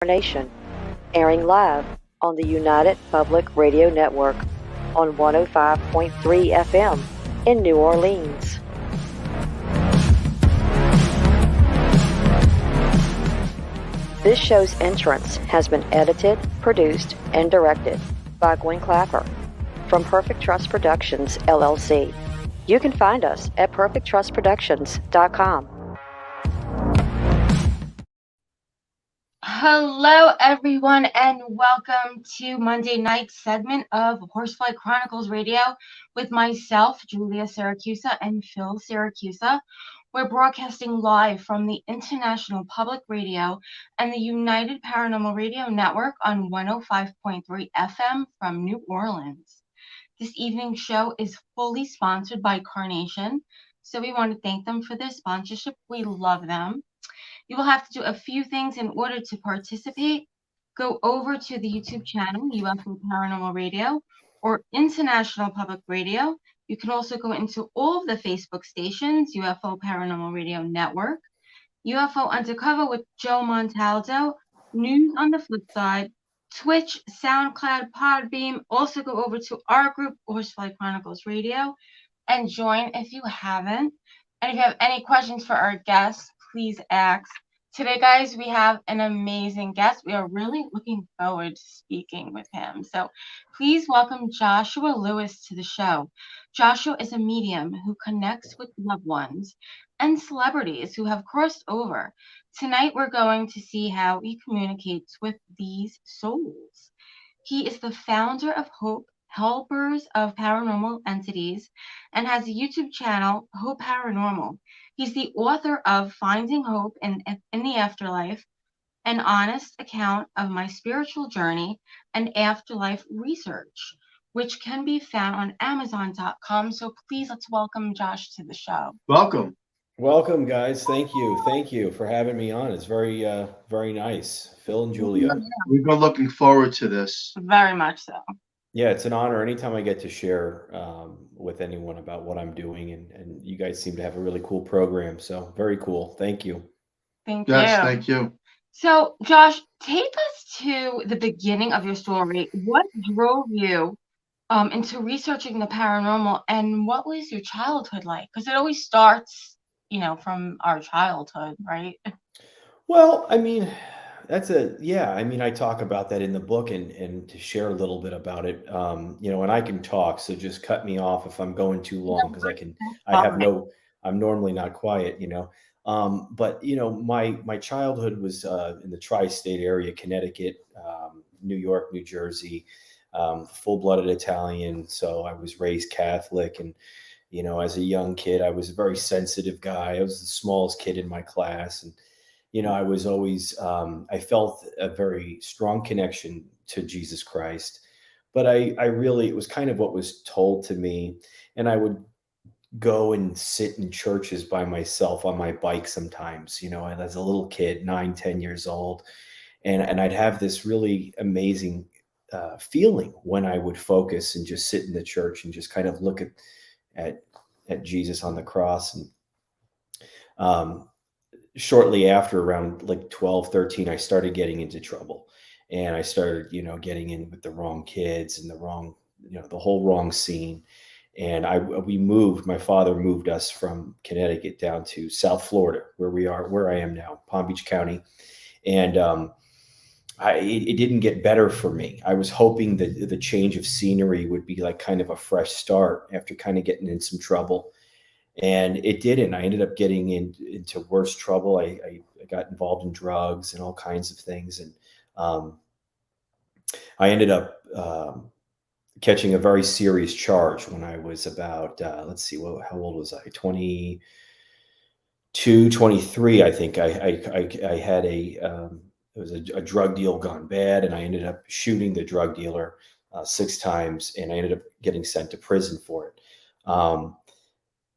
Nation, airing live on the United Public Radio Network on 105.3 FM in New Orleans. This show's entrance has been edited, produced, and directed by Gwen Clapper from Perfect Trust Productions, LLC. You can find us at perfecttrustproductions.com. Hello, everyone, and welcome to Monday night's segment of Horsefly Chronicles Radio with myself, Julia Siracusa, and Phil Siracusa. We're broadcasting live from the International Public Radio and the United Paranormal Radio Network on 105.3 FM from New Orleans. This evening's show is fully sponsored by Carnation, so we want to thank them for their sponsorship. We love them. You will have to do a few things in order to participate. Go over to the YouTube channel, UFO Paranormal Radio, or International Public Radio. You can also go into all of the Facebook stations, UFO Paranormal Radio Network, UFO Undercover with Joe Montaldo, News on the Flip Side, Twitch, SoundCloud, Podbeam. Also go over to our group, Horsefly Chronicles Radio, and join if you haven't. And if you have any questions for our guests, please ask. Today, guys, we have an amazing guest. We are really looking forward to speaking with him. So please welcome Joshua Lewis to the show. Joshua is a medium who connects with loved ones and celebrities who have crossed over. Tonight, we're going to see how he communicates with these souls. He is the founder of H.O.P.E, Helpers of Paranormal Entities, and has a YouTube channel, H.O.P.E Paranormal. He's the author of Finding Hope in the Afterlife, an honest account of my spiritual journey and afterlife research, which can be found on Amazon.com. So please let's welcome Josh to the show. Welcome. Welcome, guys. Thank you. Thank you for having me on. It's very, very nice. Phil and Julia. We've been looking forward to this. Very much so. Yeah, it's an honor anytime I get to share with anyone about what I'm doing, and you guys seem to have a really cool program. So very cool. Thank you. Thank you. Yes, thank you. So, Josh, take us to the beginning of your story. What drove you into researching the paranormal, and what was your childhood like? Because it always starts, from our childhood, right? Well, I mean, I talk about that in the book and to share a little bit about it, and I can talk, so just cut me off if I'm going too long, because I'm normally not quiet, but my childhood was in the tri-state area, Connecticut, New York, New Jersey, full-blooded Italian. So I was raised Catholic, and as a young kid, I was a very sensitive guy. I was the smallest kid in my class, and I was always, I felt a very strong connection to Jesus Christ, but it was kind of what was told to me. And I would go and sit in churches by myself on my bike sometimes, as a little kid, 9, 10 years old. And I'd have this really amazing feeling when I would focus and just sit in the church and just kind of look at Jesus on the cross. And, shortly after, around like 12, 13, I started getting into trouble, and I started, getting in with the wrong kids and the wrong, the whole wrong scene. And my father moved us from Connecticut down to South Florida, where I am now, Palm Beach County. And, it didn't get better for me. I was hoping that the change of scenery would be like kind of a fresh start after kind of getting in some trouble. And it didn't. I ended up getting into worse trouble. I got involved in drugs and all kinds of things. And I ended up catching a very serious charge when I was about, how old was I? 22, 23, I think. I had it was a drug deal gone bad, and I ended up shooting the drug dealer 6 times, and I ended up getting sent to prison for it.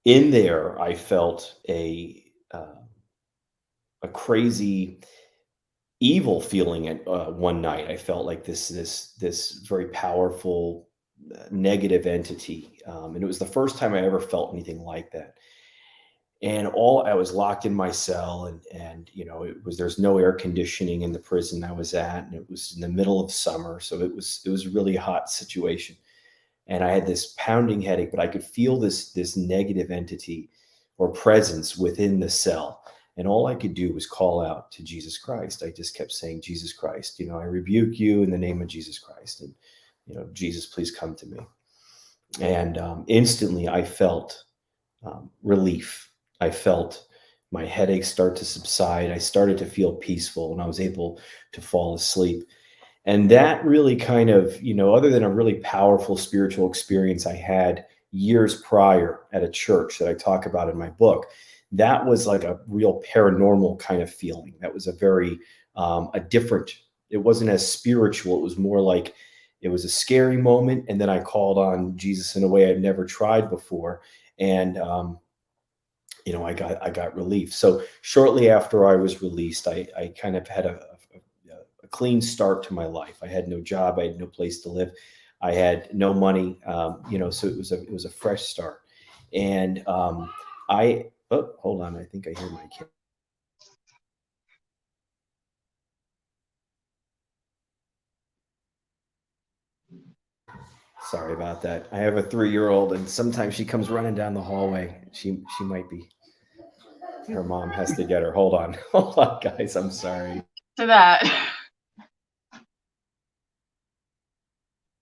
In there, I felt a crazy, evil feeling at one night. I felt like this very powerful negative entity, and it was the first time I ever felt anything like that. And I was locked in my cell, and there's no air conditioning in the prison I was at, and it was in the middle of summer, so it was a really hot situation. And I had this pounding headache, but I could feel this negative entity or presence within the cell. And all I could do was call out to Jesus Christ. I just kept saying, Jesus Christ, I rebuke you in the name of Jesus Christ. And, Jesus, please come to me. And instantly I felt relief. I felt my headache start to subside. I started to feel peaceful, and I was able to fall asleep. And that really kind of, other than a really powerful spiritual experience I had years prior at a church that I talk about in my book, that was like a real paranormal kind of feeling. That was a very, it wasn't as spiritual. It was more like it was a scary moment. And then I called on Jesus in a way I'd never tried before. And, I got relief. So shortly after I was released, I kind of had a clean start to my life. I had no job. I had no place to live. I had no money. So it was a fresh start. And hold on. I think I hear my kid. Sorry about that. I have a 3-year-old, and sometimes she comes running down the hallway. She might be. Her mom has to get her. Hold on, guys. I'm sorry. To that.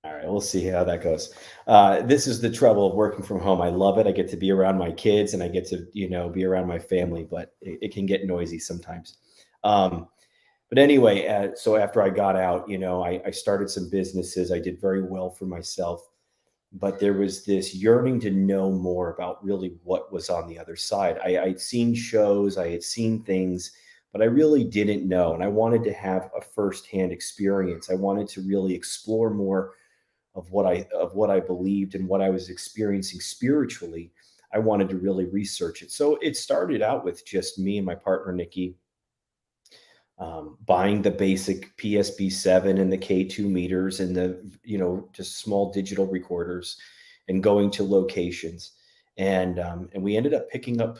All right, we'll see how that goes. This is the trouble of working from home. I love it. I get to be around my kids, and I get to, be around my family, but it can get noisy sometimes. But anyway, so after I got out, I started some businesses. I did very well for myself, but there was this yearning to know more about really what was on the other side. I'd seen shows, I had seen things, but I really didn't know. And I wanted to have a firsthand experience. I wanted to really explore more of what I believed and what I was experiencing spiritually. I wanted to really research it. So it started out with just me and my partner, Nikki, buying the basic PSB7 and the K2 meters and the, just small digital recorders, and going to locations. And we ended up picking up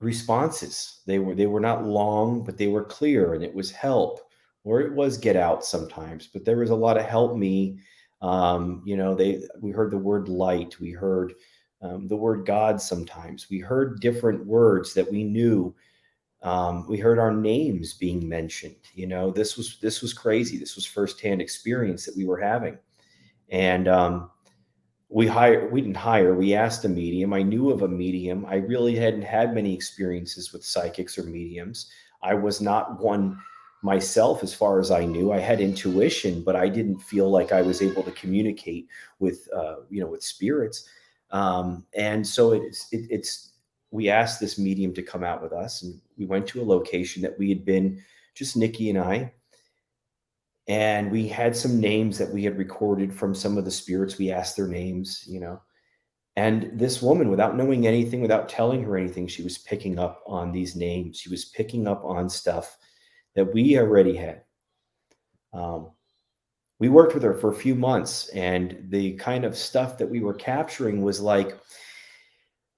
responses. They were not long, but they were clear, and it was help, or it was get out sometimes, but there was a lot of help me. We heard the word light. We heard the word God. Sometimes we heard different words that we knew. We heard our names being mentioned. This was crazy. This was firsthand experience that we were having. And we didn't hire, we asked a medium. I knew of a medium. I really hadn't had many experiences with psychics or mediums. I was not one myself, as far as I knew. I had intuition, but I didn't feel like I was able to communicate with, with spirits. And so we asked this medium to come out with us, and we went to a location that we had been, just Nikki and I. And we had some names that we had recorded from some of the spirits. We asked their names, and this woman, without knowing anything, without telling her anything, she was picking up on these names. She was picking up on stuff that we already had. We worked with her for a few months, and the kind of stuff that we were capturing was like,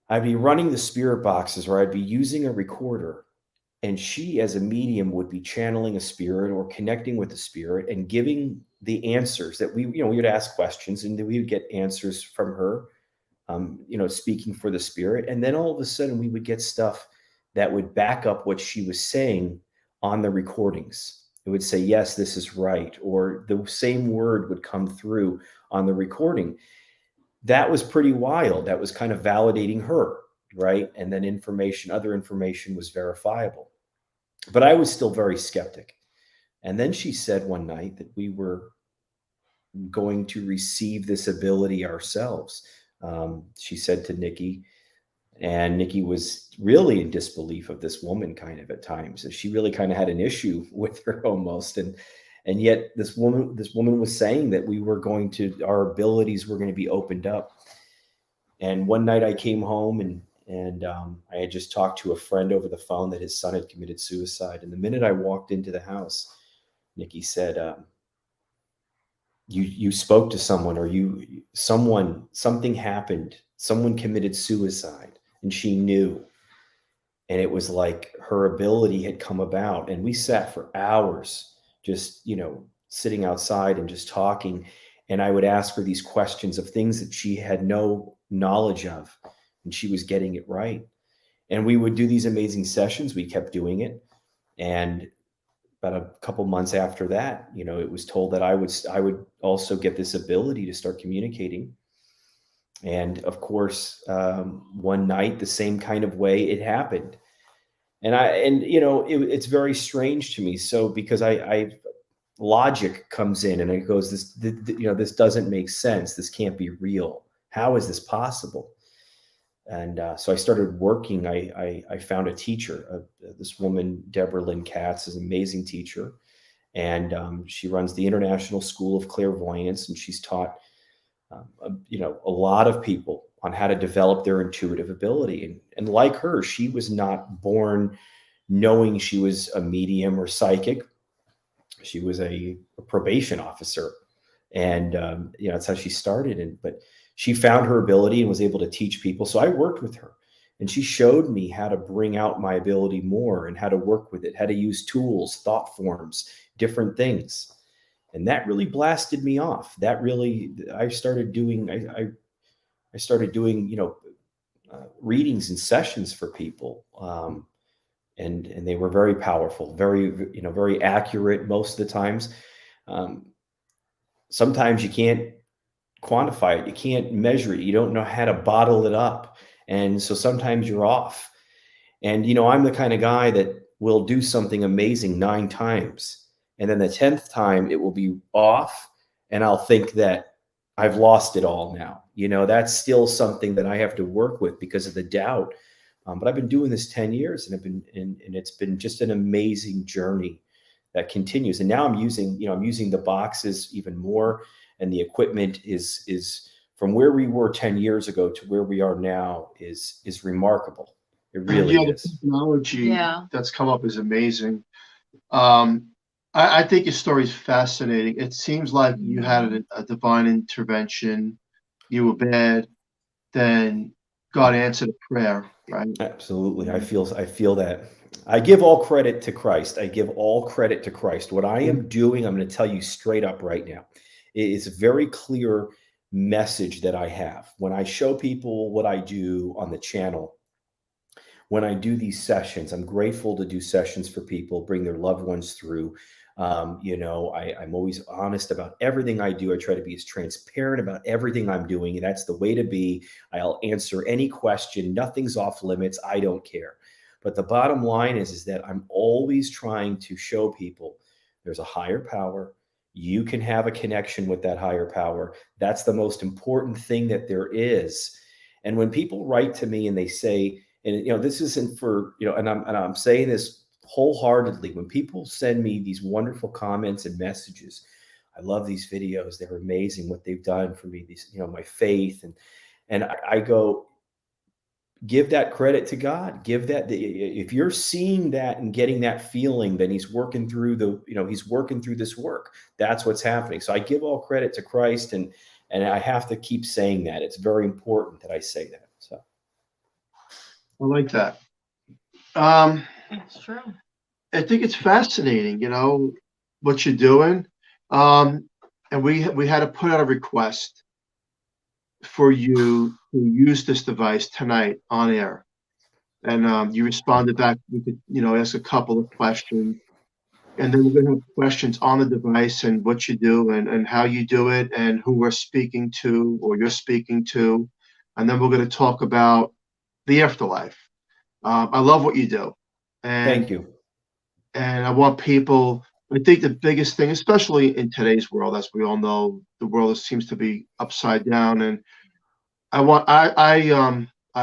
I'd be running the spirit boxes, or I'd be using a recorder, and she, as a medium, would be channeling a spirit or connecting with the spirit and giving the answers that we would ask questions, and then we would get answers from her, speaking for the spirit. And then all of a sudden we would get stuff that would back up what she was saying on the recordings. It would say, yes, this is right. Or the same word would come through on the recording. That was pretty wild. That was kind of validating her, right? And then other information was verifiable. But I was still very skeptic. And then she said one night that we were going to receive this ability ourselves. She said to Nikki, and Nikki was really in disbelief of this woman kind of at times. So she really kind of had an issue with her almost. And yet this woman was saying that our abilities were going to be opened up. And one night I came home, and I had just talked to a friend over the phone that his son had committed suicide. And the minute I walked into the house, Nikki said, you spoke to someone, or something happened. Someone committed suicide. and she knew. And it was like her ability had come about, and we sat for hours just, sitting outside and just talking. And I would ask her these questions of things that she had no knowledge of, and she was getting it right. And we would do these amazing sessions. We kept doing it. And about a couple months after that, it was told that I would also get this ability to start communicating. And of course, one night, the same kind of way it happened. And it's very strange to me. So because I logic comes in and it goes, this doesn't make sense. This can't be real. How is this possible? And so I started working. I found a teacher, this woman, Deborah Lynn Katz, is an amazing teacher. And she runs the International School of Clairvoyance. And she's taught, a lot of people on how to develop their intuitive ability. And like her, she was not born knowing she was a medium or psychic. She was a probation officer. And, that's how she started. But she found her ability and was able to teach people. So I worked with her, and she showed me how to bring out my ability more and how to work with it, how to use tools, thought forms, different things. And that really blasted me off. I started doing, I started doing, readings and sessions for people. And they were very powerful, very, very accurate most of the times. Sometimes you can't quantify it. You can't measure it. You don't know how to bottle it up. And so sometimes you're off. And, I'm the kind of guy that will do something amazing 9 times. And then the 10th time it will be off. And I'll think that I've lost it all now. That's still something that I have to work with because of the doubt. But I've been doing this 10 years, and it's been just an amazing journey that continues. And now I'm using the boxes even more, and the equipment is from where we were 10 years ago to where we are now is remarkable. It really is. The technology that's come up is amazing. I think your story is fascinating. It seems like you had a divine intervention. You were bad, then God answered a prayer, right? Absolutely. I feel that. I give all credit to Christ. I give all credit to Christ. What I am doing, I'm going to tell you straight up right now. It's a very clear message that I have. When I show people what I do on the channel, when I do these sessions, I'm grateful to do sessions for people, bring their loved ones through. I'm always honest about everything I do. I try to be as transparent about everything I'm doing. And that's the way to be. I'll answer any question. Nothing's off limits. I don't care. But the bottom line is that I'm always trying to show people there's a higher power. You can have a connection with that higher power. That's the most important thing that there is. And when people write to me and they say, and this isn't for, and I'm saying this wholeheartedly, when people send me these wonderful comments and messages, I love these videos. They're amazing what they've done for me, these, my faith. And I go, give that credit to God. If you're seeing that and getting that feeling, then he's working through he's working through this work. That's what's happening. So I give all credit to Christ, and I have to keep saying that. It's very important that I say that. So I like that. It's true. I think it's fascinating, what you're doing. And we had to put out a request for you to use this device tonight on air. And you responded back. We could, ask a couple of questions. And then we're going to have questions on the device and what you do and how you do it and who we're speaking to or you're speaking to. And then we're going to talk about the afterlife. I love what you do. And thank you. And I want people, I think the biggest thing, especially in today's world, as we all know, the world seems to be upside down. And I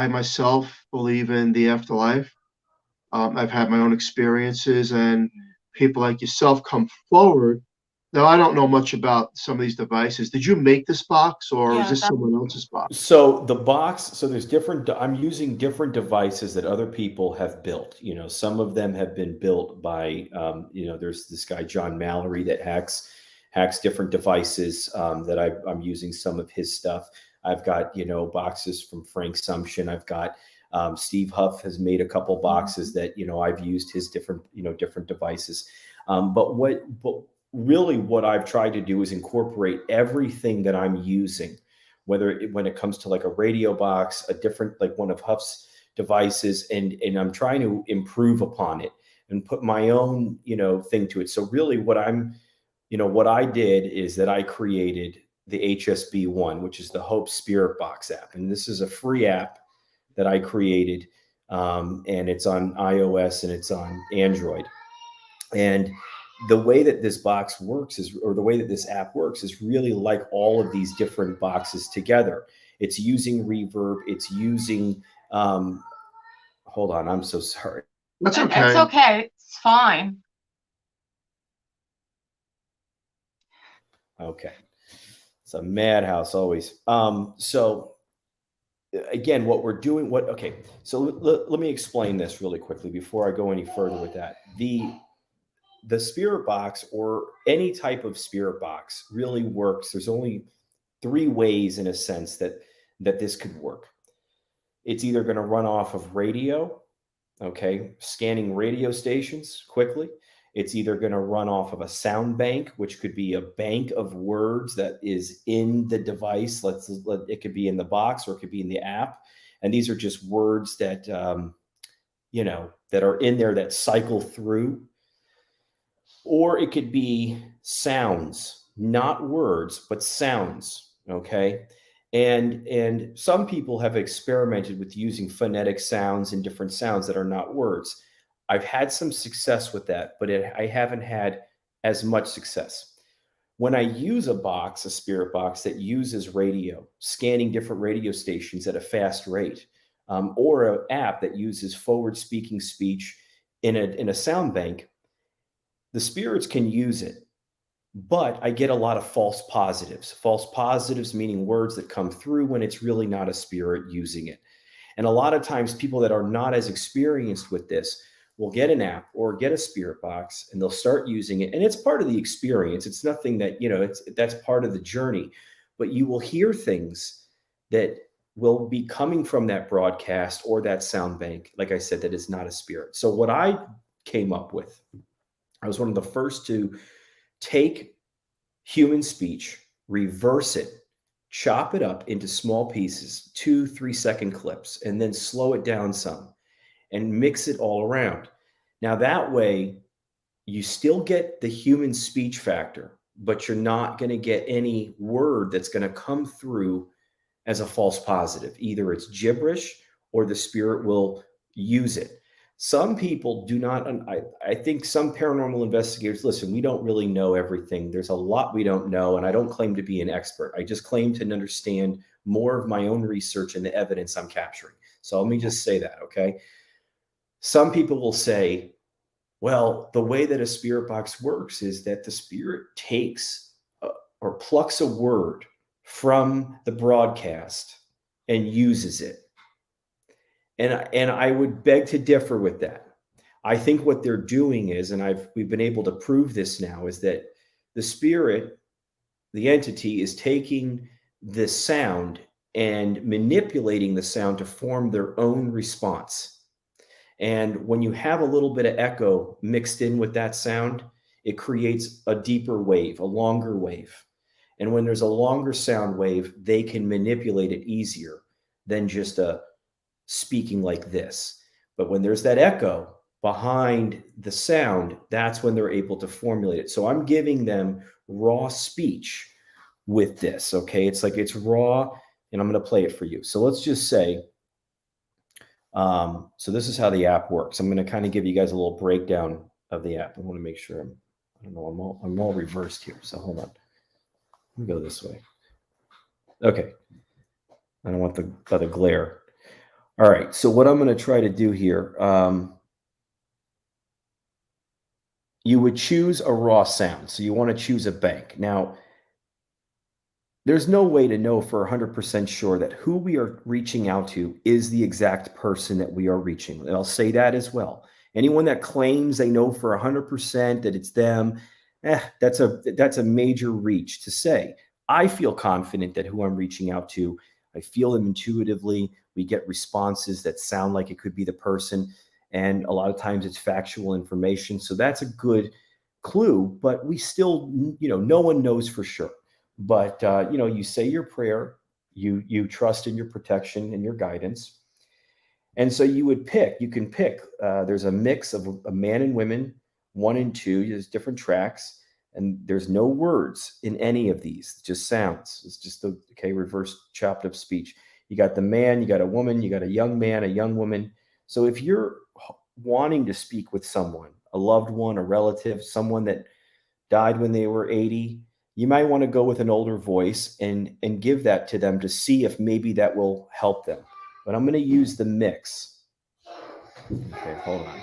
myself believe in the afterlife. I've had my own experiences, and people like yourself come forward. Now, I don't know much about some of these devices. Did you make this box, or is this someone else's box? So the box, there's I'm using different devices that other people have built. Some of them have been built by, there's this guy, John Mallory, that hacks different devices that I'm using some of his stuff. I've got, boxes from Frank Sumption. I've got Steve Huff has made a couple boxes that, I've used his different devices. But really what I've tried to do is incorporate everything that I'm using, when it comes to like a radio box, a different, like one of Huff's devices, and I'm trying to improve upon it and put my own, thing to it. So really what I did is that I created the HSB1, which is the H.O.P.E Spirit Box app. And this is a free app that I created, and it's on iOS and it's on Android. And the way that this box works the way that this app works is really like all of these different boxes together. It's using reverb. It's using, hold on, I'm so sorry. That's okay. It's okay. It's fine. Okay. It's a madhouse always. So again, what we're doing, so let me explain this really quickly before I go any further with that. The spirit box, or any type of spirit box, really works. There's only 3 ways, in a sense, that this could work. It's either going to run off of radio, scanning radio stations quickly. It's either going to run off of a sound bank, which could be a bank of words that is in the device. It could be in the box, or it could be in the app. And these are just words that, that are in there that cycle through. Or it could be sounds, not words, but sounds. Okay. And some people have experimented with using phonetic sounds and different sounds that are not words. I've had some success with that, but I haven't had as much success. When I use a spirit box that uses radio, scanning different radio stations at a fast rate, or an app that uses forward speaking speech in a sound bank, the spirits can use it, but I get a lot of false positives. False positives meaning words that come through when it's really not a spirit using it. And a lot of times people that are not as experienced with this will get an app or get a spirit box, and they'll start using it. And it's part of the experience. It's nothing that, that's part of the journey. But you will hear things that will be coming from that broadcast or that sound bank, like I said, that is not a spirit. So what I came up with, I was one of the first to take human speech, reverse it, chop it up into small pieces, 2-3 second clips, and then slow it down some and mix it all around. Now that way you still get the human speech factor, but you're not going to get any word that's going to come through as a false positive. Either it's gibberish or the spirit will use it. Some people do not, I think some paranormal investigators, listen, we don't really know everything. There's a lot we don't know, and I don't claim to be an expert. I just claim to understand more of my own research and the evidence I'm capturing. So let me just say that, okay? Some people will say, well, the way that a spirit box works is that the spirit takes or plucks a word from the broadcast and uses it. And I would beg to differ with that. I think what they're doing is, and we've been able to prove this now, is that the spirit, the entity, is taking the sound and manipulating the sound to form their own response. And when you have a little bit of echo mixed in with that sound, it creates a deeper wave, a longer wave. And when there's a longer sound wave, they can manipulate it easier than just a speaking like this. But when there's that echo behind the sound, that's when they're able to formulate it. So I'm giving them raw speech with this. Okay. It's like, it's raw, and I'm going to play it for you. So let's just say, so this is how the app works. I'm going to kind of give you guys a little breakdown of the app. I want to make sure I'm all reversed here. So hold on. Let me go this way. Okay. I don't want the glare. All right, so what I'm going to try to do here, you would choose a raw sound. So you want to choose a bank. Now, there's no way to know for 100% sure that who we are reaching out to is the exact person that we are reaching. And I'll say that as well. Anyone that claims they know for 100% that it's them, that's a major reach to say. I feel confident that who I'm reaching out to, I feel them intuitively. We get responses that sound like it could be the person. And a lot of times it's factual information. So that's a good clue, but we still, no one knows for sure. But, you say your prayer, you trust in your protection and your guidance. And so you can pick, there's a mix of a man and women, 1 and 2, there's different tracks, and there's no words in any of these, just sounds. It's just the, reverse chopped up speech. You got the man, you got a woman, you got a young man, a young woman. So if you're wanting to speak with someone, a loved one, a relative, someone that died when they were 80, you might want to go with an older voice and give that to them to see if maybe that will help them. But I'm going to use the mix. Okay, hold on.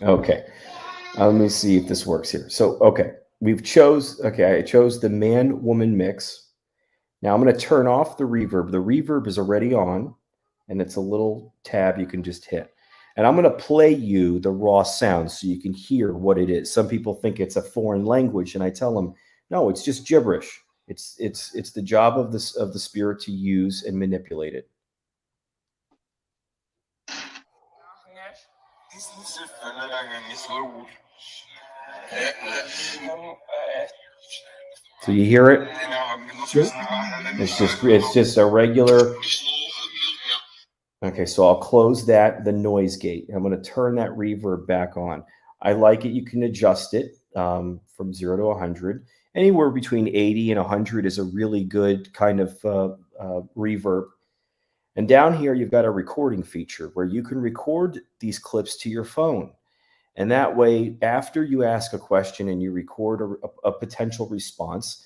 Okay, let me see if this works here. So, okay, I chose the man-woman mix. Now I'm going to turn off the reverb. The reverb is already on, and it's a little tab you can just hit. And I'm going to play you the raw sound so you can hear what it is. Some people think it's a foreign language, and I tell them, no, it's just gibberish. It's the job of the spirit to use and manipulate it. So you hear it? It's just a regular. Okay, so I'll close the noise gate. I'm going to turn that reverb back on. I like it. You can adjust it from 0 to 100. Anywhere between 80 and 100 is a really good kind of reverb. And down here, you've got a recording feature where you can record these clips to your phone. And that way, after you ask a question and you record a potential response,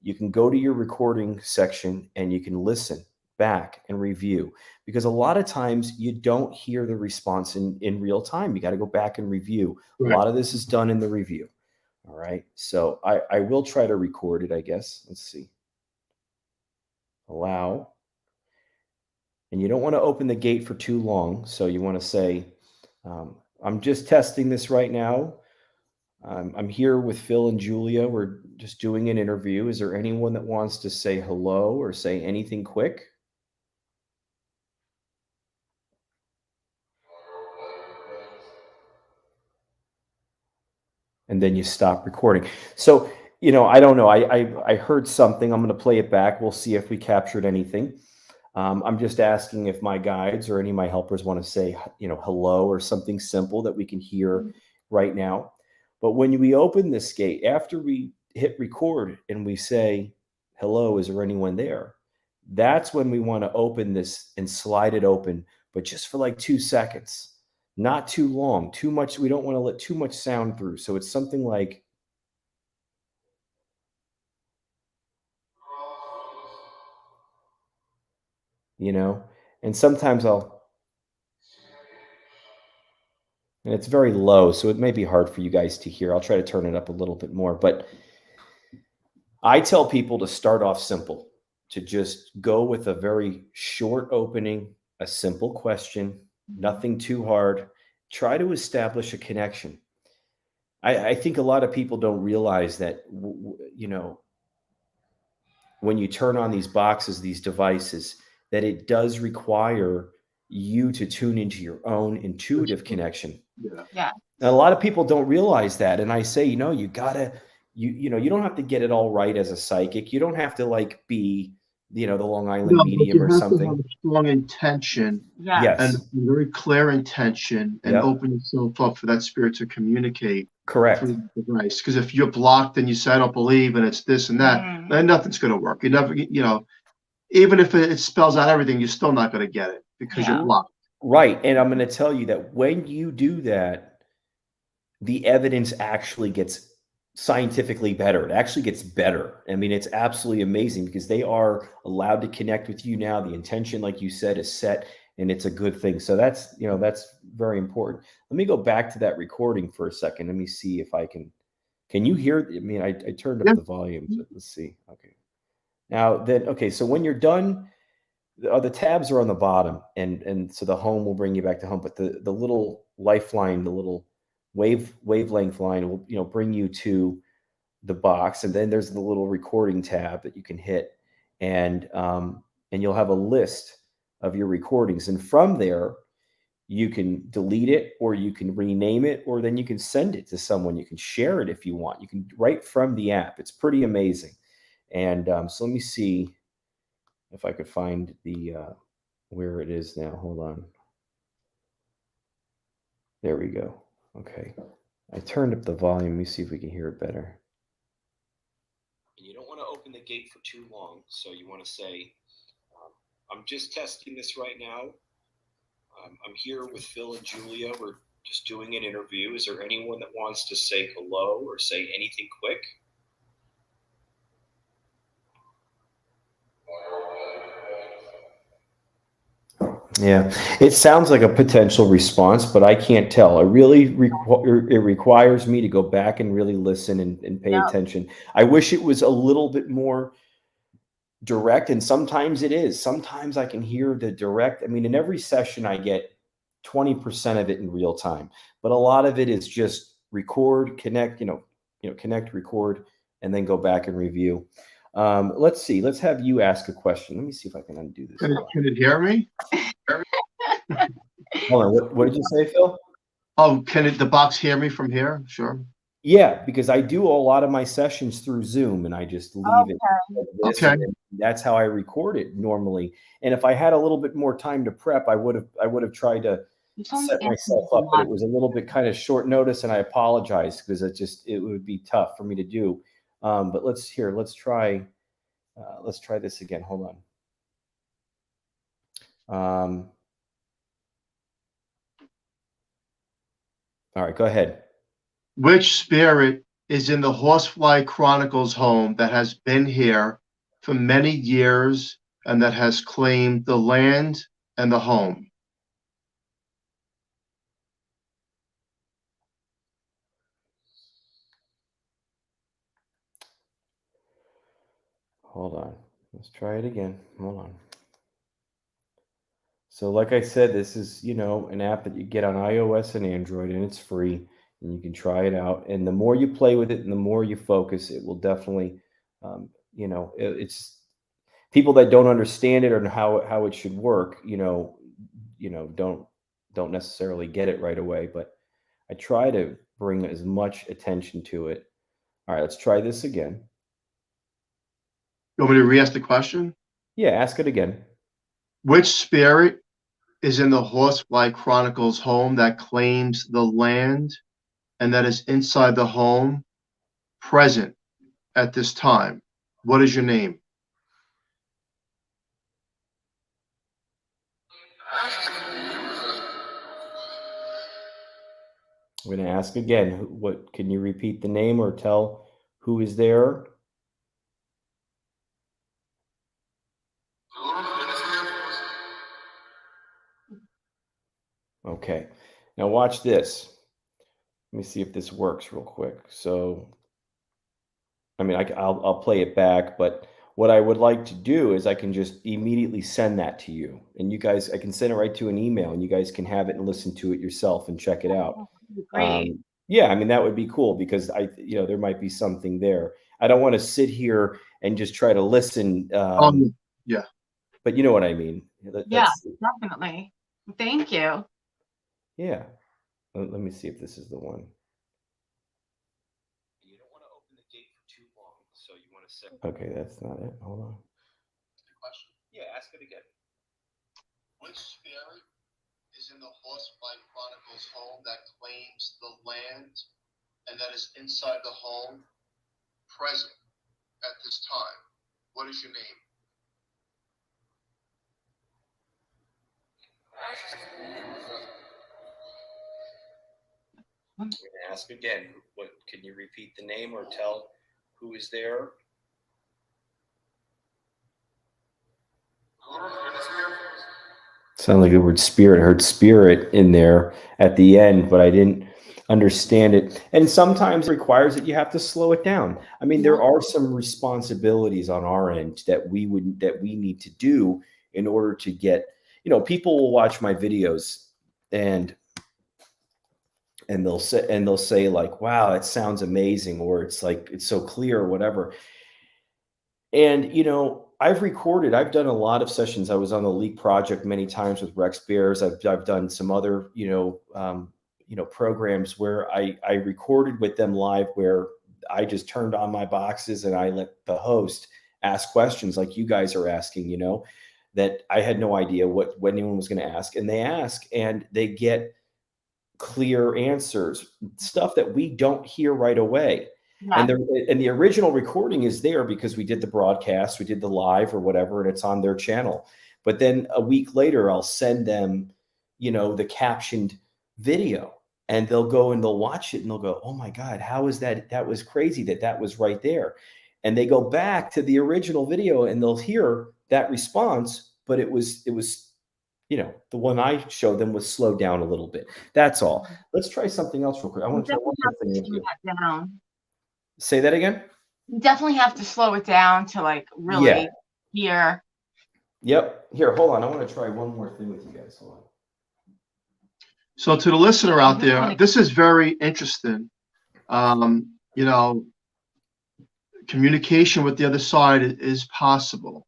you can go to your recording section and you can listen back and review. Because a lot of times you don't hear the response in real time. You got to go back and review. Right. A lot of this is done in the review. All right. So I will try to record it, I guess. Let's see. Allow. And you don't want to open the gate for too long. So you want to say, I'm just testing this right now. I'm here with Phil and Julia. We're just doing an interview. Is there anyone that wants to say hello or say anything quick? And then you stop recording. So, I don't know. I heard something. I'm going to play it back. We'll see if we captured anything. I'm just asking if my guides or any of my helpers want to say, hello or something simple that we can hear right now. But when we open this gate, after we hit record and we say, hello, is there anyone there? That's when we want to open this and slide it open, but just for like 2 seconds, not too long, too much. We don't want to let too much sound through. So it's something like, and sometimes and it's very low, so it may be hard for you guys to hear. I'll try to turn it up a little bit more, but I tell people to start off simple, to just go with a very short opening, a simple question, nothing too hard. Try to establish a connection. I think a lot of people don't realize that, when you turn on these boxes, these devices, that it does require you to tune into your own intuitive connection. Yeah. And a lot of people don't realize that. And I say, you gotta, you don't have to get it all right as a psychic. You don't have to be, the Long Island medium or something. You have to have a strong intention. Yes. And very clear intention, and open yourself up for that spirit to communicate. Correct. Through the device. Because if you're blocked and you say, I don't believe, and it's this and that, then nothing's going to work. You never, even if it spells out everything, you're still not going to get it because you're blocked. Right. And I'm going to tell you that when you do that, the evidence actually gets scientifically better. It actually gets better. I mean, it's absolutely amazing because they are allowed to connect with you now. The intention, like you said, is set, and it's a good thing. So that's very important. Let me go back to that recording for a second. Let me see if I can you hear? I mean, I turned up the volume. So let's see. Okay. Now then, okay. So when you're done, the tabs are on the bottom, and so the home will bring you back to home, but the little lifeline, the little wavelength line will, bring you to the box, and then there's the little recording tab that you can hit, and you'll have a list of your recordings, and from there you can delete it, or you can rename it, or then you can send it to someone. You can share it if you want. You can write from the app. It's pretty amazing. And so let me see if I could find the where it is now. Hold on. There we go. Okay. I turned up the volume. Let me see if we can hear it better. And you don't want to open the gate for too long. So you want to say, I'm just testing this right now. I'm here with Phil and Julia. We're just doing an interview. Is there anyone that wants to say hello or say anything quick? Yeah, it sounds like a potential response, but I can't tell. It really it requires me to go back and really listen and pay attention. I wish it was a little bit more direct, and sometimes it is. Sometimes I can hear the direct. I mean, in every session I get 20% of it in real time, but a lot of it is just record, connect, connect, record, and then go back and review. Let's see. Let's have you ask a question. Let me see if I can undo this. Can it hear me? Hold on. What did you say, Phil? Oh, can the box hear me from here? Sure. Yeah, because I do a lot of my sessions through Zoom, and I just leave it like this. Okay. And that's how I record it normally. And if I had a little bit more time to prep, I would have tried to set myself up, but it was a little bit kind of short notice, and I apologize because it would be tough for me to do. But let's try this again. Hold on. All right, go ahead. Which spirit is in the Horsefly Chronicles home that has been here for many years and that has claimed the land and the home? Hold on. Let's try it again. Hold on. So like I said, this is, an app that you get on iOS and Android, and it's free, and you can try it out. And the more you play with it and the more you focus, it will definitely, it's people that don't understand it or how it should work, don't necessarily get it right away. But I try to bring as much attention to it. All right, let's try this again. You want me to re-ask the question? Yeah, ask it again. Which spirit is in the Horsefly Chronicles home that claims the land and that is inside the home present at this time? What is your name? I'm going to ask again. What can you repeat the name or tell who is there? Okay. Now watch this. Let me see if this works real quick. So, I mean, I'll play it back, but what I would like to do is I can just immediately send that to you, and you guys, I can send it right to an email, and you guys can have it and listen to it yourself and check it out. Great. Yeah, I mean, that would be cool because there might be something there. I don't want to sit here and just try to listen. Yeah. But you know what I mean. Yeah, definitely. Thank you. Yeah. Let me see if this is the one. You don't want to open the gate for too long, so you want to set. Okay, that's not it. Hold on. Question? Yeah, ask it again. Which spirit is in the Horsefly Chronicles home that claims the land and that is inside the home present at this time? What is your name? I'm going to ask again. What can you repeat the name or tell who is there? Sound like the word spirit. I heard spirit in there at the end, but I didn't understand it. And sometimes it requires that you have to slow it down. I mean, there are some responsibilities on our end that we need to do in order to get, people will watch my videos and they'll say like, wow, it sounds amazing, or it's like, it's so clear, or whatever. And, I've done a lot of sessions. I was on the Leak Project many times with Rex Bears. I've done some other, programs where I recorded with them live, where I just turned on my boxes and I let the host ask questions like you guys are asking, that I had no idea what anyone was going to ask. And they ask and they get clear answers, stuff that we don't hear right away. Yeah. And the original recording is there because we did the broadcast, we did the live or whatever, and it's on their channel. But then a week later, I'll send them, the captioned video, and they'll go and they'll watch it and they'll go, oh my God, how is that? That was crazy that was right there. And they go back to the original video and they'll hear that response, but it was, the one I showed them was slowed down a little bit. That's all. Let's try something else real quick. I want to try one more thing with you. Say that again. You definitely have to slow it down to like really hear. Yep. Here, hold on. I want to try one more thing with you guys. Hold on. So to the listener out there, this is very interesting. Communication with the other side is possible.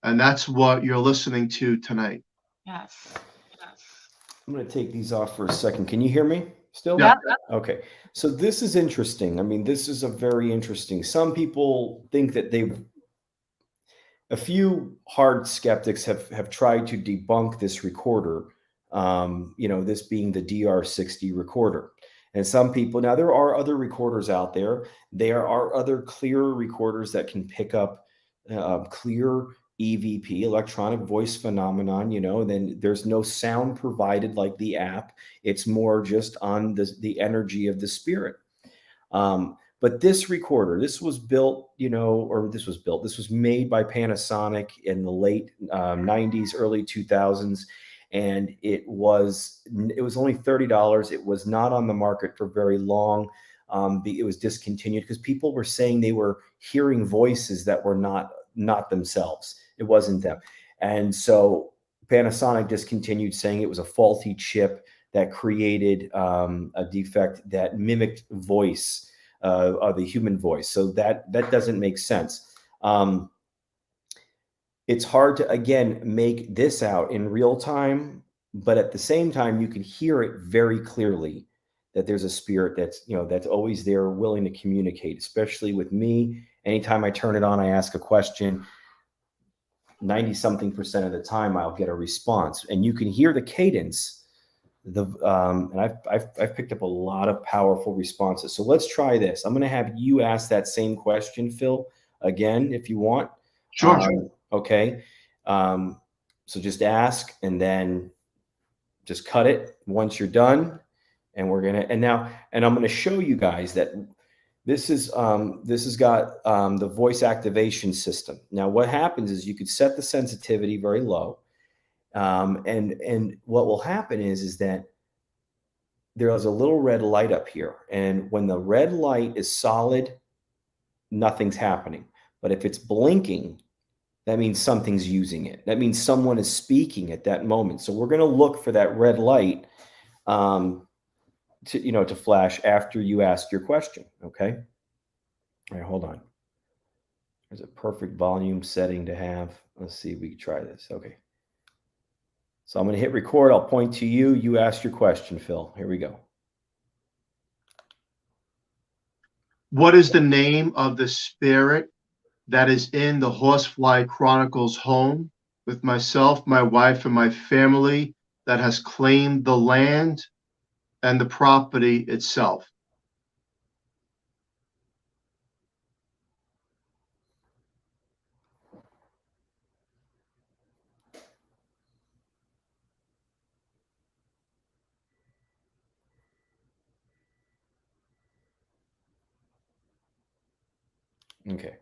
And that's what you're listening to tonight. Yes. I'm going to take these off for a second. Can you hear me still? Yeah. Okay. So this is interesting. I mean, this is a very interesting. Some people think that a few hard skeptics have tried to debunk this recorder, this being the DR60 recorder. And some people, now there are other recorders out there. There are other clear recorders that can pick up clear EVP, electronic voice phenomenon, and then there's no sound provided like the app. It's more just on the energy of the spirit. But this recorder, this was made by Panasonic in the late 90s, early 2000s. And it was only $30. It was not on the market for very long. It was discontinued because people were saying they were hearing voices that were not themselves. It wasn't them. And so Panasonic discontinued, saying it was a faulty chip that created a defect that mimicked voice, the human voice. So that doesn't make sense. It's hard to, again, make this out in real time, but at the same time, you can hear it very clearly that there's a spirit that's always there, willing to communicate, especially with me. Anytime I turn it on, I ask a question, 90-something% of the time, I'll get a response, and you can hear the cadence. And I've picked up a lot of powerful responses. So let's try this. I'm going to have you ask that same question, Phil, again, if you want. Sure. Okay. So just ask and then just cut it once you're done. And I'm going to show you guys that this has got the voice activation system. Now, what happens is you could set the sensitivity very low. And what will happen is that there's a little red light up here. And when the red light is solid, nothing's happening. But if it's blinking, that means something's using it. That means someone is speaking at that moment. So we're going to look for that red light to flash after you ask your question. Okay. All right, hold on. There's a perfect volume setting to have. Let's see if we can try this. Okay. So I'm going to hit record. I'll point to you. You ask your question, Phil. Here we go. What is the name of the spirit that is in the Horsefly Chronicles home with myself, my wife, and my family that has claimed the land and the property itself? Okay.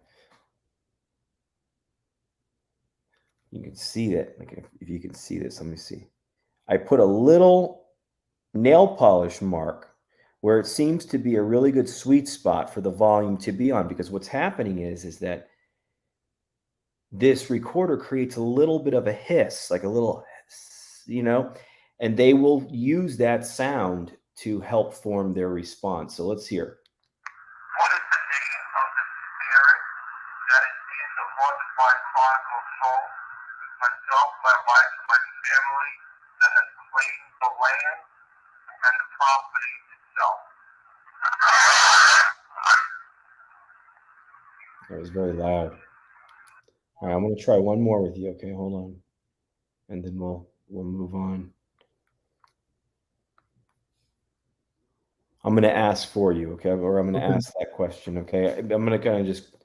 You can see that. Like if you can see this, let me see. I put a little nail polish mark where it seems to be a really good sweet spot for the volume to be on, because what's happening is that this recorder creates a little bit of a hiss, like a little hiss, and they will use that sound to help form their response. So let's hear. What is the name of the spirit that is in the Horsefly Chronicle's home with myself, my wife, and my family that has claimed the land and the property itself? That was very loud. All right, I'm going to try one more with you. Okay, hold on. And then we'll move on. I'm going to ask for you, okay? Or I'm going to ask that question, okay? I'm going to kind of just...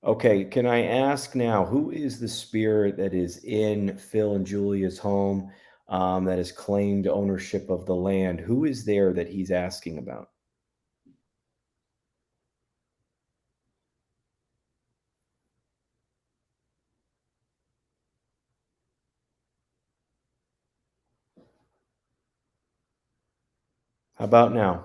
Okay, can I ask now, who is the spirit that is in Phil and Julia's home that has claimed ownership of the land? Who is there that he's asking about? How about now?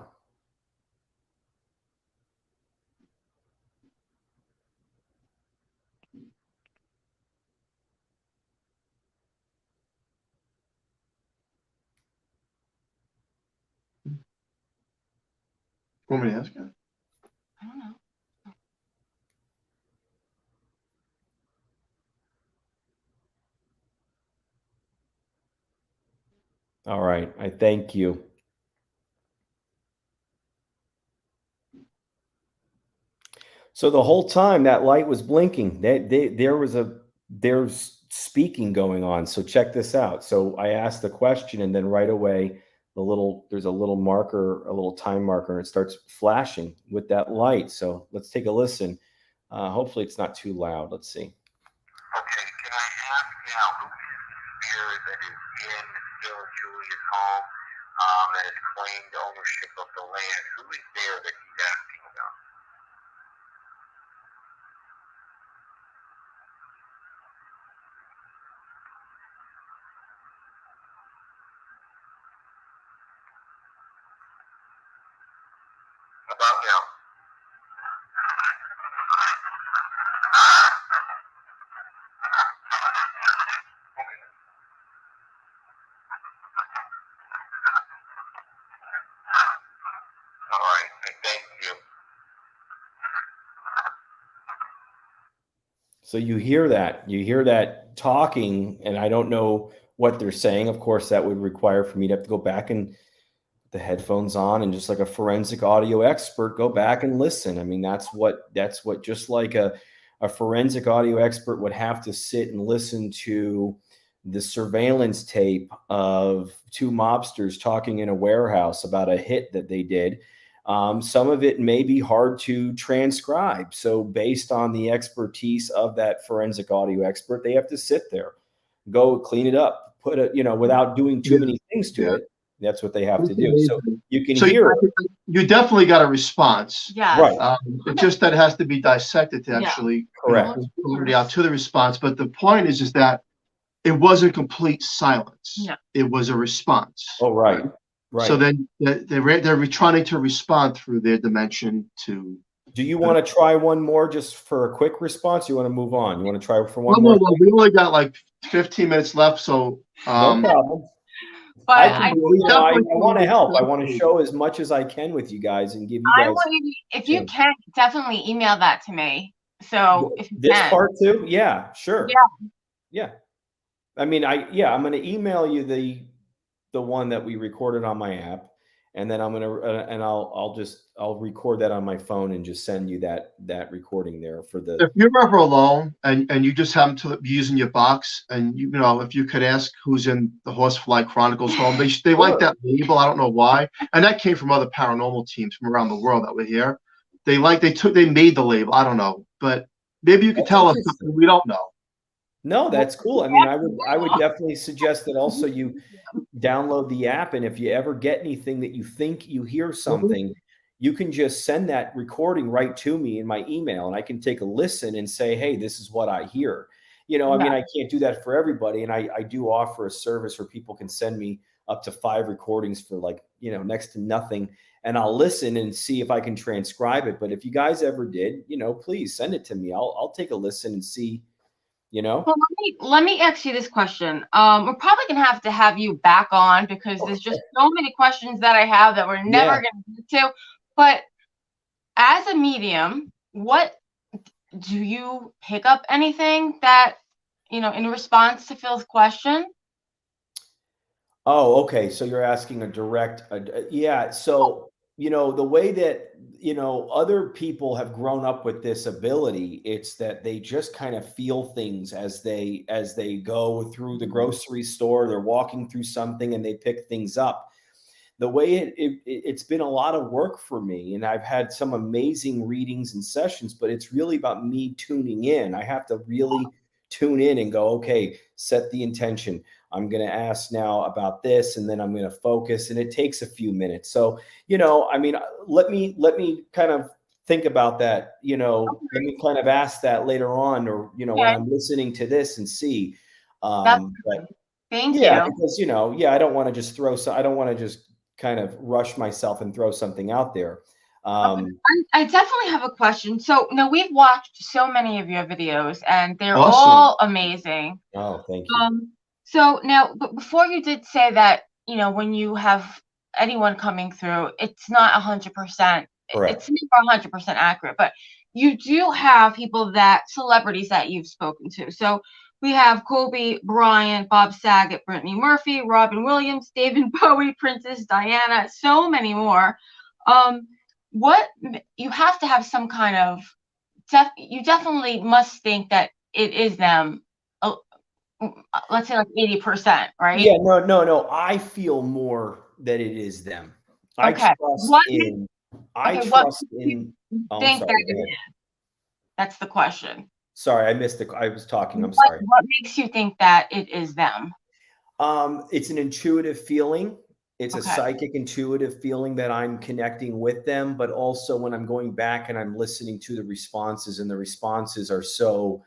Want me to ask you? I don't know. All right, I thank you. So the whole time that light was blinking, there's speaking going on. So check this out. So I asked the question, and then right away, there's a little marker, a little time marker, and it starts flashing with that light. So let's take a listen. Hopefully it's not too loud. Let's see. Okay, can I ask now, who is the spirit that is in Phil and Julia's home that has claimed ownership of the land? Who is there that he's asking about? About now. All right, thank you. So you hear that talking, and I don't know what they're saying. Of course, that would require for me to have to go back and put the headphones on, and just like a forensic audio expert, go back and listen. I mean, that's what just like a forensic audio expert would have to sit and listen to the surveillance tape of two mobsters talking in a warehouse about a hit that they did. Some of it may be hard to transcribe. So based on the expertise of that forensic audio expert, they have to sit there, go clean it up, put it, without doing too many things to it. That's what they have to do. So you can hear it. You definitely got a response. Yeah. Right. It's just that it has to be dissected to actually Correct. somebody out to the response. But the point is that it wasn't complete silence. No. It was a response. Oh, right. Right. So then they're trying to respond through their dimension to. Do you want to try one more just for a quick response? You want to move on? You want to try for one more? more? We only got like 15 minutes left, so no problem. But I want to help. I want to show as much as I can with you guys and give you guys. I want you, if you can, definitely email that to me. So if you this can. part too, yeah, sure. Yeah. I mean, I'm going to email you the one that we recorded on my app, and then I'm going to and I'll record that on my phone and just send you that recording there for the. If you're ever alone and you just happen to be using your box, and if you could ask who's in the Horsefly Chronicles home, they Sure. like that label. I don't know why, and that came from other paranormal teams from around the world that were here. They made the label. I don't know, but maybe you could tell us something we don't know. No, that's cool. I mean, I would definitely suggest that also you download the app, and if you ever get anything that you think you hear something, you can just send that recording right to me in my email, and I can take a listen and say, hey, this is what I hear. I mean, I can't do that for everybody, and I do offer a service where people can send me up to 5 recordings for like next to nothing, and I'll listen and see if I can transcribe it. But if you guys ever did, please send it to me. I'll take a listen and see, Well, let me ask you this question. We're probably gonna have to have you back on because there's just so many questions that I have that we're never gonna get to. But as a medium, what do you pick up anything that in response to Phil's question? Oh, okay. So you're asking a direct, yeah. So, the way that, other people have grown up with this ability, it's that they just kind of feel things as they go through the grocery store, they're walking through something and they pick things up. The way it's been a lot of work for me, and I've had some amazing readings and sessions, but it's really about me tuning in. I have to really tune in and go, okay, set the intention. I'm going to ask now about this, and then I'm going to focus, and it takes a few minutes. So, let me kind of think about that, let me kind of ask that later on, or, when I'm listening to this and see, but Thank yeah, you. because, I don't want to just I don't want to just kind of rush myself and throw something out there. I definitely have a question. So, we've watched so many of your videos, and they're Awesome. all amazing. Oh, thank you. So now, but before you did say that, when you have anyone coming through, it's not 100%. Correct. It's never 100% accurate, but you do have celebrities that you've spoken to. So we have Kobe Bryant, Bob Saget, Brittany Murphy, Robin Williams, David Bowie, Princess Diana, so many more. What you have to have some kind of you definitely must think that it is them. Let's say like 80%, right? Yeah, no. I feel more that it is them. Okay. What makes you oh, think sorry, that it is? That's the question. Sorry, I was talking. I'm sorry. What makes you think that it is them? It's an intuitive feeling. It's a Okay. psychic intuitive feeling that I'm connecting with them, but also when I'm going back and I'm listening to the responses, and the responses are so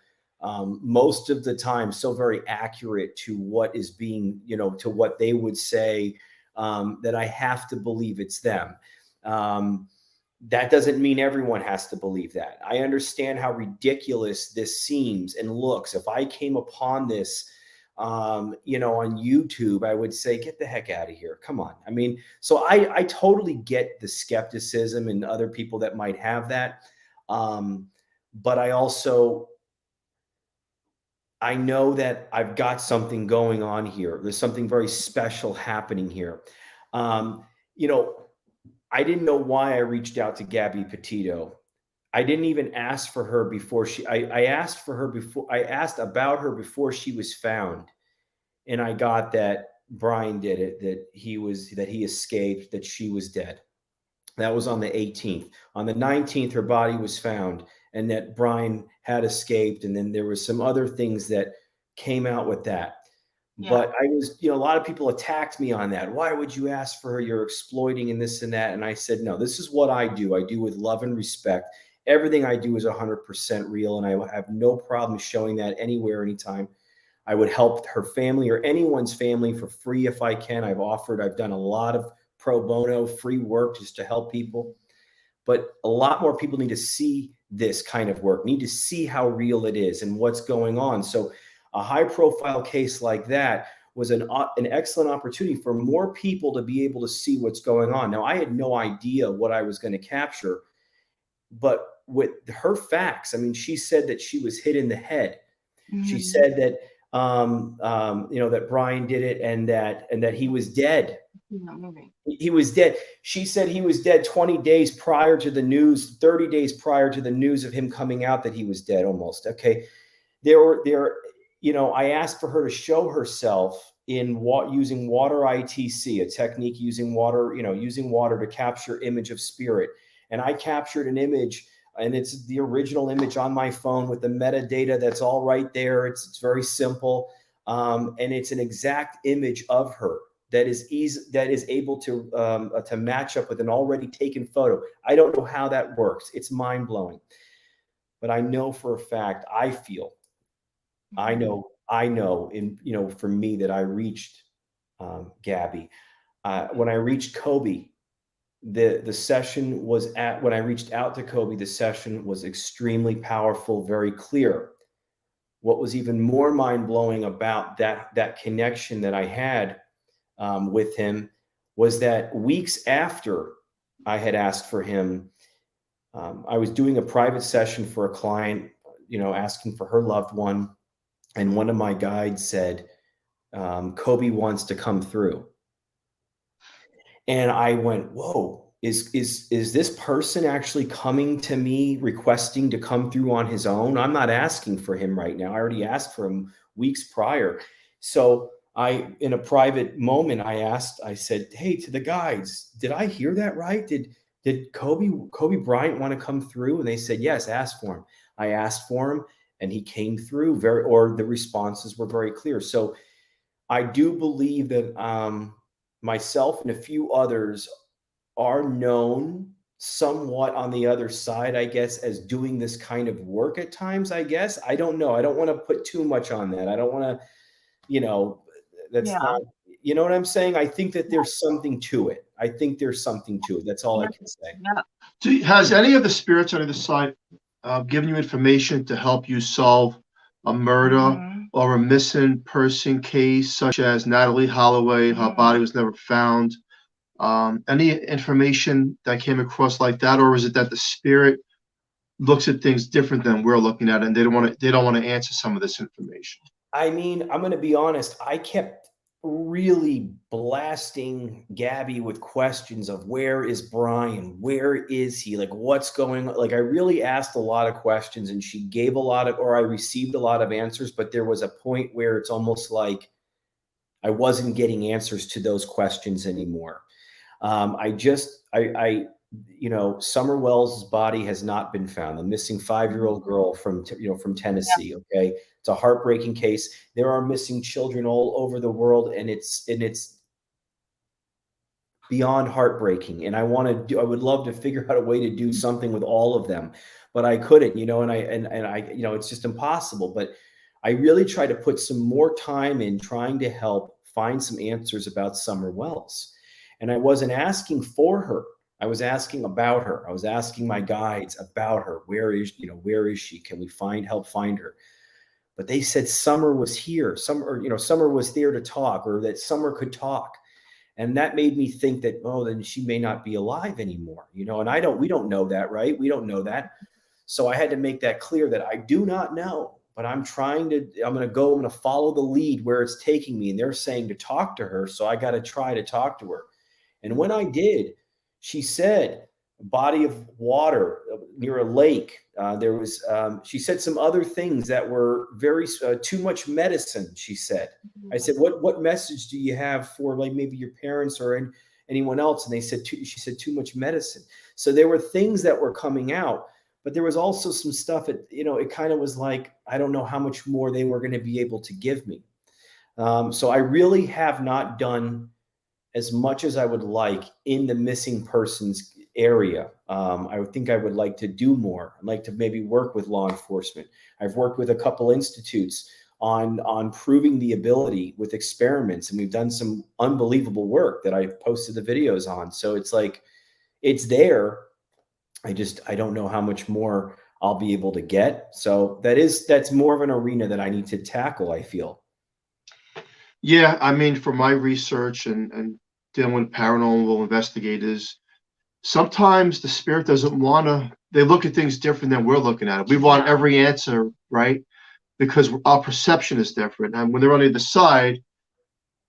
most of the time so very accurate to what is being, to what they would say, that I have to believe it's them. That doesn't mean everyone has to believe that. I understand how ridiculous this seems and looks. If I came upon this, on YouTube, I would say, get the heck out of here. Come on. I mean, so I totally get the skepticism and other people that might have that. But I know that I've got something going on here. There's something very special happening here. I didn't know why I reached out to Gabby Petito. I didn't even ask for her before I asked for her before, I asked about her before she was found. And I got that Brian did it, that he escaped, that she was dead. That was on the 18th. On the 19th, her body was found, and that Brian had escaped. And then there were some other things that came out with that. Yeah. But I was, a lot of people attacked me on that. Why would you ask for her? You're exploiting and this and that. And I said, no, this is what I do. I do with love and respect. Everything I do is 100% real. And I have no problem showing that anywhere, anytime. I would help her family or anyone's family for free if I can. I've done a lot of pro bono free work just to help people. But a lot more people need to see this kind of work, need to see how real it is and what's going on. So a high profile case like that was an excellent opportunity for more people to be able to see what's going on. Now, I had no idea what I was going to capture, but with her facts, I mean, she said that she was hit in the head. Mm-hmm. She said that, that Brian did it, and that he was dead. He was dead. She said he was dead 20 days prior to the news, 30 days prior to the news of him coming out that he was dead almost. Okay. I asked for her to show herself using water ITC, a technique using water to capture image of spirit. And I captured an image, and it's the original image on my phone with the metadata that's all right there. It's very simple. And it's an exact image of her that is able to match up with an already taken photo. I don't know how that works. It's mind blowing, but I know for a fact, I know for me that I reached Gabby. When I reached H.O.P.E, the session was when I reached out to H.O.P.E, the session was extremely powerful, very clear. What was even more mind-blowing about that connection that I had with him was that weeks after I had asked for him, I was doing a private session for a client, asking for her loved one. And one of my guides said, H.O.P.E wants to come through. And I went, whoa, is this person actually coming to me requesting to come through on his own? I'm not asking for him right now. I already asked for him weeks prior. So in a private moment, I said, hey, to the guides, did I hear that right? Did Kobe Bryant want to come through? And they said, yes, ask for him. I asked for him and he came through the responses were very clear. So I do believe that myself and a few others are known somewhat on the other side, I guess, as doing this kind of work at times, I guess. I don't know. I don't want to put too much on that. I don't want to, that's not, you know what I'm saying? I think that there's something to it. I think there's something to it. That's all I can say. Yeah. Has any of the spirits on either side given you information to help you solve a murder or a missing person case, such as Natalie Holloway, her body was never found? Any information that came across like that, or is it that the spirit looks at things different than we're looking at, and they don't want to answer some of this information? I mean, I'm going to be honest. I kept really blasting Gabby with questions of where is Brian? Where is he? Like, what's going on? Like, I really asked a lot of questions and she gave or I received a lot of answers, but there was a point where it's almost like I wasn't getting answers to those questions anymore. Summer Wells' body has not been found. The missing 5-year-old girl from Tennessee. Okay. It's a heartbreaking case. There are missing children all over the world, and it's beyond heartbreaking. And I would love to figure out a way to do something with all of them, but I couldn't, and I, it's just impossible. But I really try to put some more time in trying to help find some answers about Summer Wells. And I wasn't asking for her. I was asking about her. I was asking my guides about her. Where is she? Can we help find her? But they said Summer was here. Summer was there to talk, or that Summer could talk. And that made me think that, then she may not be alive anymore, and we don't know that, right? We don't know that. So I had to make that clear that I do not know, but I'm going to follow the lead where it's taking me. And they're saying to talk to her. So I got to try to talk to her. And when I did, she said a body of water near a lake. She said some other things that were very too much medicine, she said. I said, what message do you have for like maybe your parents or anyone else? And she said too much medicine. So there were things that were coming out, but there was also some stuff it kind of was like, I don't know how much more they were going to be able to give me. So I really have not done as much as I would like in the missing persons area. I think I would like to do more. I'd like to maybe work with law enforcement. I've worked with a couple institutes on proving the ability with experiments, and we've done some unbelievable work that I've posted the videos on. So it's like, it's there. I don't know how much more I'll be able to get. So that's more of an arena that I need to tackle, I feel. Yeah, I mean, for my research and dealing with paranormal investigators, sometimes the spirit doesn't want to, they look at things different than we're looking at it. We want every answer, right? Because our perception is different. And when they're on the other side,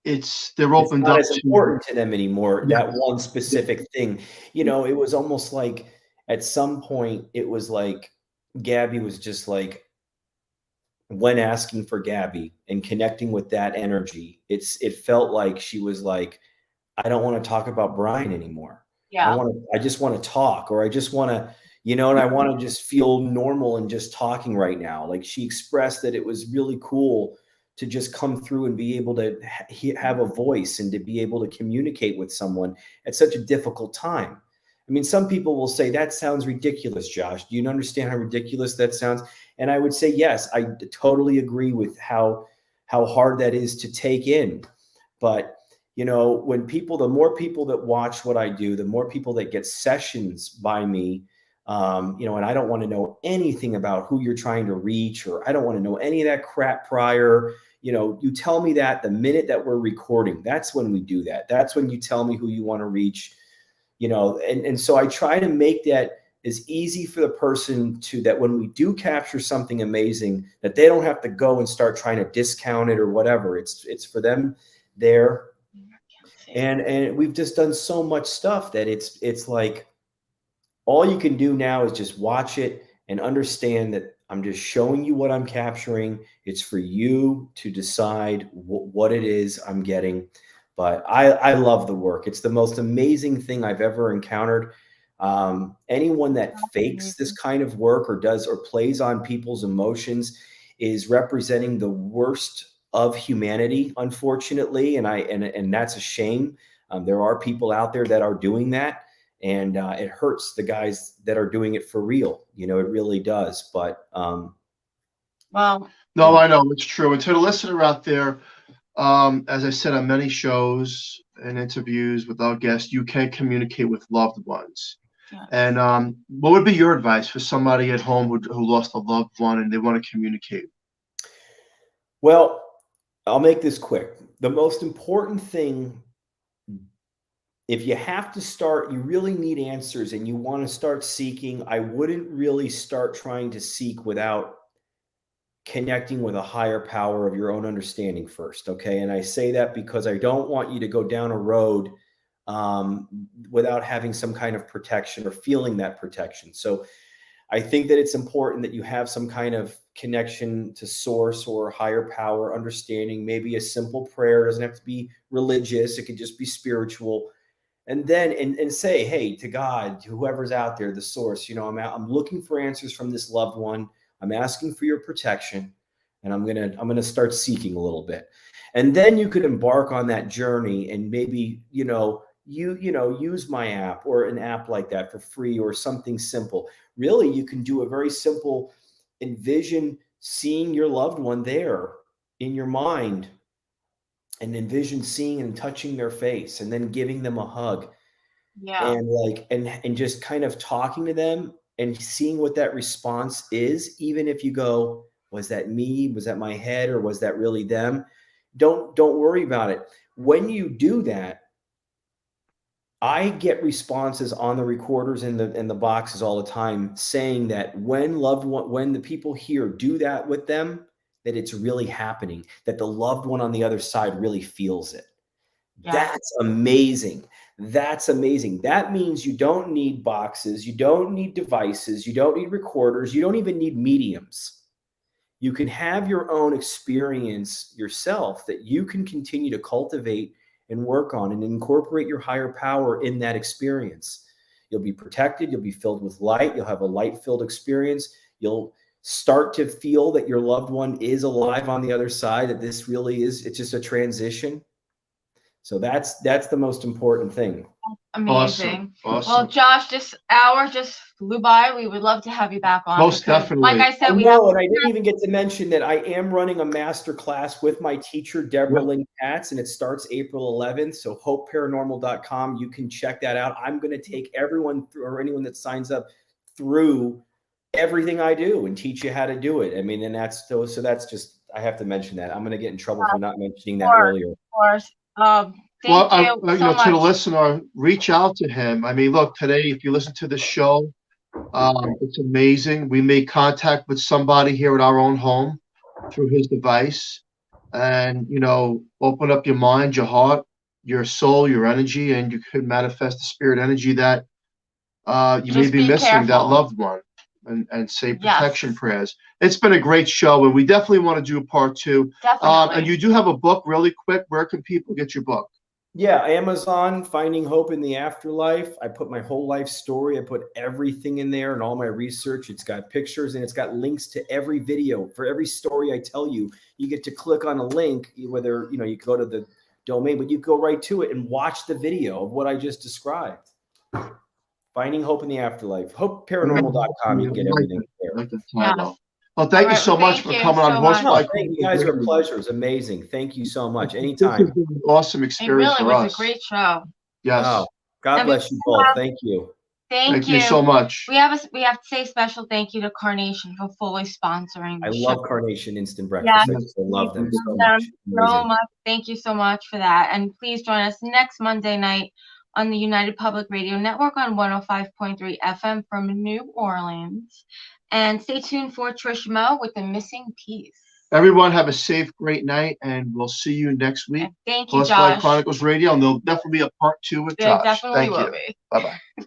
they're opened up to important to them anymore. Yeah. That one specific thing, it was almost like at some point it was like Gabby was just like, when asking for Gabby and connecting with that energy, it felt like she was like, I don't want to talk about Brian anymore. Yeah. I just want to talk, or I just want to, and I want to just feel normal and just talking right now. Like, she expressed that it was really cool to just come through and be able to have a voice and to be able to communicate with someone at such a difficult time. I mean, some people will say, that sounds ridiculous, Josh. Do you understand how ridiculous that sounds? And I would say, yes, I totally agree with how hard that is to take in. But, you know, when people, the more people that watch what I do, the more people that get sessions by me, you know, and I don't want to know anything about who you're trying to reach, or I don't want to know any of that crap prior. You know, you tell me that the minute that we're recording, that's when we do that. That's when you tell me who you want to reach, you know, and so I try to make that as easy for the person to, that when we do capture something amazing, that they don't have to go and start trying to discount it or whatever. It's for them there. And we've just done so much stuff that it's like, all you can do now is just watch it and understand that I'm just showing you what I'm capturing. It's for you to decide what it is I'm getting. But I love the work. It's the most amazing thing I've ever encountered. Anyone that fakes this kind of work or does or plays on people's emotions is representing the worst of humanity, unfortunately. And that's a shame. There are people out there that are doing that. And it hurts the guys that are doing it for real. You know, it really does. But well, no, yeah. I know it's true. And to the listener out there, as I said on many shows and interviews with our guests, you can communicate with loved ones. yes. And what would be your advice for somebody at home who lost a loved one and they want to communicate? Well, I'll make this quick. The most important thing, if you have to start, you really need answers and you want to start seeking, I wouldn't really start trying to seek without connecting with a higher power of your own understanding first. Okay. And I say that because I don't want you to go down a road without having some kind of protection or feeling that protection. So I think that it's important that you have some kind of connection to source or higher power understanding, maybe a simple prayer. It doesn't have to be religious. It could just be spiritual. And then, and say, hey, to God, whoever's out there, the source, you know, I'm looking for answers from this loved one. I'm asking for your protection, and I'm going to start seeking a little bit. And then you could embark on that journey and maybe, you know, use my app or an app like that for free or something simple. Really, you can do a very simple envision seeing your loved one there in your mind, and envision seeing and touching their face and then giving them a hug. Yeah. And like, and just kind of talking to them and seeing what that response is. Even if you go, was that me? Was that my head? Or was that really them? Don't worry about it. When you do that, I get responses on the recorders in the boxes all the time saying that when the people here do that with them, that it's really happening, that the loved one on the other side really feels it. Yeah. That's amazing. That's amazing. That means you don't need boxes. You don't need devices. You don't need recorders. You don't even need mediums. You can have your own experience yourself that you can continue to cultivate and work on and incorporate your higher power in that experience. You'll be protected. You'll be filled with light. You'll have a light-filled experience. You'll start to feel that your loved one is alive on the other side, that this really is, it's just a transition. So that's the most important thing. Amazing. Awesome. Well, Josh, this hour just flew by. We would love to have you back on. Most because, definitely. Like I said, I we know, have. and I didn't even get to mention that I am running a master class with my teacher, Deborah Lynn Katz, and it starts April 11th. So HopeParanormal.com. You can check that out. I'm going to take everyone through, or anyone that signs up, through everything I do and teach you how to do it. I mean, and that's so that's just, I have to mention that. I'm going to get in trouble for not mentioning that earlier. Of course. Thank you so to much. the listener, reach out to him. I mean, look, today, if you listen to the show, it's amazing. We made contact with somebody here at our own home through his device, and open up your mind, your heart, your soul, your energy, and you could manifest the spirit energy that you may be missing, that loved one, and say protection prayers. It's been a great show, and we definitely want to do a part 2. Definitely. And you do have a book, really quick. Where can people get your book? Yeah, Amazon, Finding Hope in the Afterlife. I put my whole life story. I put everything in there and all my research. It's got pictures and it's got links to every video. For every story I tell you, you get to click on a link, whether, you go to the domain, but you go right to it and watch the video of what I just described. Finding Hope in the Afterlife. HopeParanormal.com. You can get everything there. Like the title. Well, thank All you right, so well, much thank for you coming on so much. No, Horsefly. thank you guys are a pleasure. It's amazing. Thank you so much. This Anytime. has been an awesome It experience really for was us. a great show. Yes. Oh, God And bless you both. Thank you. Thank you so much. We have to say special thank you to Carnation for fully sponsoring the I show. love Carnation Instant Breakfast. I just love them so much. Amazing. Thank you so much for that. And please join us next Monday night on the United Public Radio Network on 105.3 FM from New Orleans. And stay tuned for Trish Mo with The Missing Piece. Everyone have a safe, great night, and we'll see you next week. And thank you, Horsefly Josh. Chronicles Radio, and there'll definitely be a part 2 with There Josh. definitely Thank will you. be. Bye-bye.